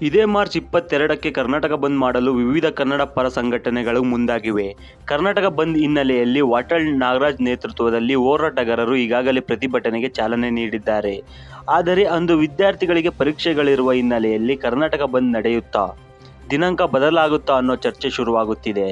ಇದೇ ಮಾರ್ಚ್ 22ಕ್ಕೆ ಕರ್ನಾಟಕ ಬಂದ್ ಮಾಡಲು ವಿವಿಧ ಕನ್ನಡ ಪರ ಸಂಘಟನೆಗಳು ಮುಂದಾಗಿವೆ. ಕರ್ನಾಟಕ ಬಂದ್ ಹಿನ್ನೆಲೆಯಲ್ಲಿ ವಾಟಾಳ್ ನಾಗರಾಜ್ ನೇತೃತ್ವದಲ್ಲಿ ಹೋರಾಟಗಾರರು ಈಗಾಗಲೇ ಪ್ರತಿಭಟನೆಗೆ ಚಾಲನೆ ನೀಡಿದ್ದಾರೆ. ಆದರೆ ಅಂದು ವಿದ್ಯಾರ್ಥಿಗಳಿಗೆ ಪರೀಕ್ಷೆಗಳಿರುವ ಹಿನ್ನೆಲೆಯಲ್ಲಿ ಕರ್ನಾಟಕ ಬಂದ್ ನಡೆಯುತ್ತಾ, ದಿನಾಂಕ ಬದಲಾಗುತ್ತಾ ಅನ್ನೋ ಚರ್ಚೆ ಶುರುವಾಗುತ್ತಿದೆ.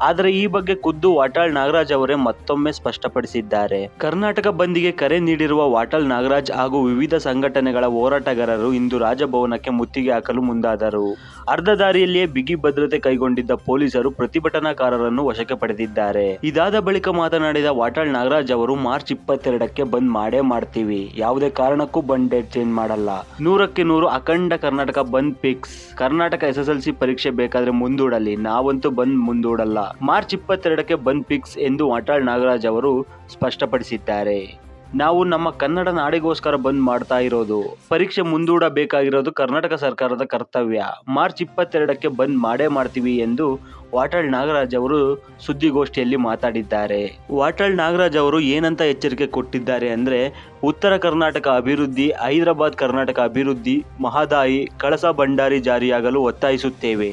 ಆದರೆ ಈ ಬಗ್ಗೆ ಖುದ್ದು ವಾಟಾಳ್ ನಾಗರಾಜ್ ಅವರೇ ಮತ್ತೊಮ್ಮೆ ಸ್ಪಷ್ಟಪಡಿಸಿದ್ದಾರೆ. ಕರ್ನಾಟಕ ಬಂದ್ಗೆ ಕರೆ ನೀಡಿರುವ ವಾಟಾಳ್ ನಾಗರಾಜ್ ಹಾಗೂ ವಿವಿಧ ಸಂಘಟನೆಗಳ ಹೋರಾಟಗಾರರು ಇಂದು ರಾಜಭವನಕ್ಕೆ ಮುತ್ತಿಗೆ ಹಾಕಲು ಮುಂದಾದರು. ಅರ್ಧ ದಾರಿಯಲ್ಲಿಯೇ ಬಿಗಿ ಭದ್ರತೆ ಕೈಗೊಂಡಿದ್ದ ಪೊಲೀಸರು ಪ್ರತಿಭಟನಾಕಾರರನ್ನು ವಶಕ್ಕೆ ಪಡೆದಿದ್ದಾರೆ. ಇದಾದ ಬಳಿಕ ಮಾತನಾಡಿದ ವಾಟಾಳ್ ನಾಗರಾಜ್ ಅವರು, ಮಾರ್ಚ್ 22ಕ್ಕೆ ಬಂದ್ ಮಾಡೇ ಮಾಡ್ತೀವಿ, ಯಾವುದೇ ಕಾರಣಕ್ಕೂ ಬಂದ್ ಡೇಟ್ ಚೇಂಜ್ ಮಾಡಲ್ಲ, 100ಕ್ಕೆ 100 ಅಖಂಡ ಕರ್ನಾಟಕ ಬಂದ್ ಫಿಕ್ಸ್. ಕರ್ನಾಟಕ SSLC ಪರೀಕ್ಷೆ ಬೇಕಾದ್ರೆ ಮುಂದೂಡಲಿ, ನಾವಂತೂ ಬಂದ್ ಮುಂದೂಡಲ್ಲ. ಮಾರ್ಚ್ 22ಕ್ಕೆ ಬಂದ್ ಫಿಕ್ಸ್ ಎಂದು ವಾಟಾಳ್ ನಾಗರಾಜ್ ಅವರು ಸ್ಪಷ್ಟಪಡಿಸಿದ್ದಾರೆ. ನಾವು ನಮ್ಮ ಕನ್ನಡ ನಾಡಿಗೋಸ್ಕರ ಬಂದ್ ಮಾಡ್ತಾ ಇರೋದು. ಪರೀಕ್ಷೆ ಮುಂದೂಡಬೇಕಾಗಿರೋದು ಕರ್ನಾಟಕ ಸರ್ಕಾರದ ಕರ್ತವ್ಯ. ಮಾರ್ಚ್ 22ಕ್ಕೆ ಬಂದ್ ಮಾಡೇ ಮಾಡ್ತೀವಿ ಎಂದು ವಾಟಾಳ್ ನಾಗರಾಜ್ ಅವರು ಸುದ್ದಿಗೋಷ್ಠಿಯಲ್ಲಿ ಮಾತಾಡಿದ್ದಾರೆ. ವಾಟಾಳ್ ನಾಗರಾಜ್ ಅವರು ಏನಂತ ಎಚ್ಚರಿಕೆ ಕೊಟ್ಟಿದ್ದಾರೆ ಅಂದ್ರೆ, ಉತ್ತರ ಕರ್ನಾಟಕ ಅಭಿವೃದ್ಧಿ, ಹೈದರಾಬಾದ್ ಕರ್ನಾಟಕ ಅಭಿವೃದ್ಧಿ, ಮಹದಾಯಿ, ಕಳಸಾ ಬಂಡಾರಿ ಜಾರಿಯಾಗಲು ಒತ್ತಾಯಿಸುತ್ತೇವೆ.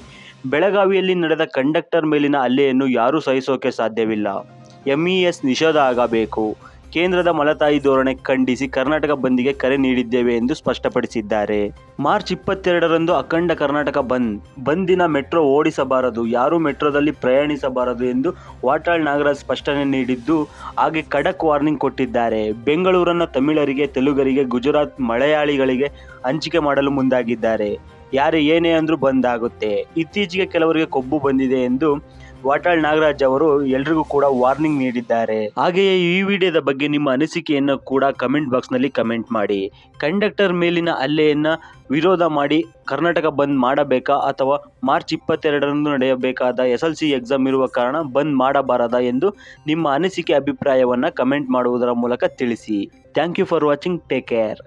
ಬೆಳಗಾವಿಯಲ್ಲಿ ನಡೆದ ಕಂಡಕ್ಟರ್ ಮೇಲಿನ ಹಲ್ಲೆಯನ್ನು ಯಾರೂ ಸಹಿಸೋಕೆ ಸಾಧ್ಯವಿಲ್ಲ. MES ನಿಷೇಧ ಆಗಬೇಕು. ಕೇಂದ್ರದ ಮಲತಾಯಿ ಧೋರಣೆ ಖಂಡಿಸಿ ಕರ್ನಾಟಕ ಬಂದ್ಗೆ ಕರೆ ನೀಡಿದ್ದೇವೆ ಎಂದು ಸ್ಪಷ್ಟಪಡಿಸಿದ್ದಾರೆ. ಮಾರ್ಚ್ 22ರಂದು ಅಖಂಡ ಕರ್ನಾಟಕ ಬಂದಿನ ಮೆಟ್ರೋ ಓಡಿಸಬಾರದು, ಯಾರೂ ಮೆಟ್ರೋದಲ್ಲಿ ಪ್ರಯಾಣಿಸಬಾರದು ಎಂದು ವಾಟಾಳ್ ನಾಗರಾಜ್ ಸ್ಪಷ್ಟನೆ ನೀಡಿದ್ದು, ಹಾಗೆ ಖಡಕ್ ವಾರ್ನಿಂಗ್ ಕೊಟ್ಟಿದ್ದಾರೆ. ಬೆಂಗಳೂರನ್ನು ತಮಿಳರಿಗೆ, ತೆಲುಗರಿಗೆ, ಗುಜರಾತ್ ಮಲಯಾಳಿಗಳಿಗೆ ಹಂಚಿಕೆ ಮಾಡಲು ಮುಂದಾಗಿದ್ದಾರೆ. ಯಾರೇ ಏನೇ ಅಂದ್ರೂ ಬಂದ್ ಆಗುತ್ತೆ. ಇತ್ತೀಚೆಗೆ ಕೆಲವರಿಗೆ ಕೊಬ್ಬು ಬಂದಿದೆ ಎಂದು ವಾಟಾಳ್ ನಾಗರಾಜ್ ಅವರು ಎಲ್ರಿಗೂ ಕೂಡ ವಾರ್ನಿಂಗ್ ನೀಡಿದ್ದಾರೆ. ಹಾಗೆಯೇ ಈ ವಿಡಿಯೋದ ಬಗ್ಗೆ ನಿಮ್ಮ ಅನಿಸಿಕೆಯನ್ನು ಕೂಡ ಕಮೆಂಟ್ ಬಾಕ್ಸ್ನಲ್ಲಿ ಕಮೆಂಟ್ ಮಾಡಿ. ಕಂಡಕ್ಟರ್ ಮೇಲಿನ ಹಲ್ಲೆಯನ್ನ ವಿರೋಧ ಮಾಡಿ ಕರ್ನಾಟಕ ಬಂದ್ ಮಾಡಬೇಕಾ ಅಥವಾ ಮಾರ್ಚ್ 22ರಂದು ನಡೆಯಬೇಕಾದ SSLC ಎಕ್ಸಾಮ್ ಇರುವ ಕಾರಣ ಬಂದ್ ಮಾಡಬಾರದಾ ಎಂದು ನಿಮ್ಮ ಅನಿಸಿಕೆ ಅಭಿಪ್ರಾಯವನ್ನು ಕಮೆಂಟ್ ಮಾಡುವುದರ ಮೂಲಕ ತಿಳಿಸಿ. Thank you for watching. Take care.